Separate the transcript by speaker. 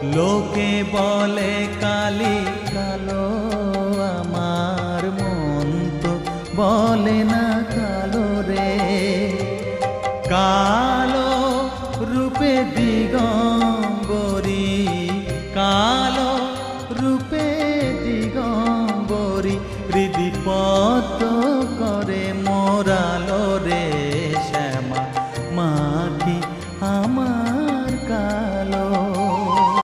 Speaker 1: লোকে বলে কালি কালো, আমার মন তো বলে না কালো রে। কালো রূপে দিগন্ত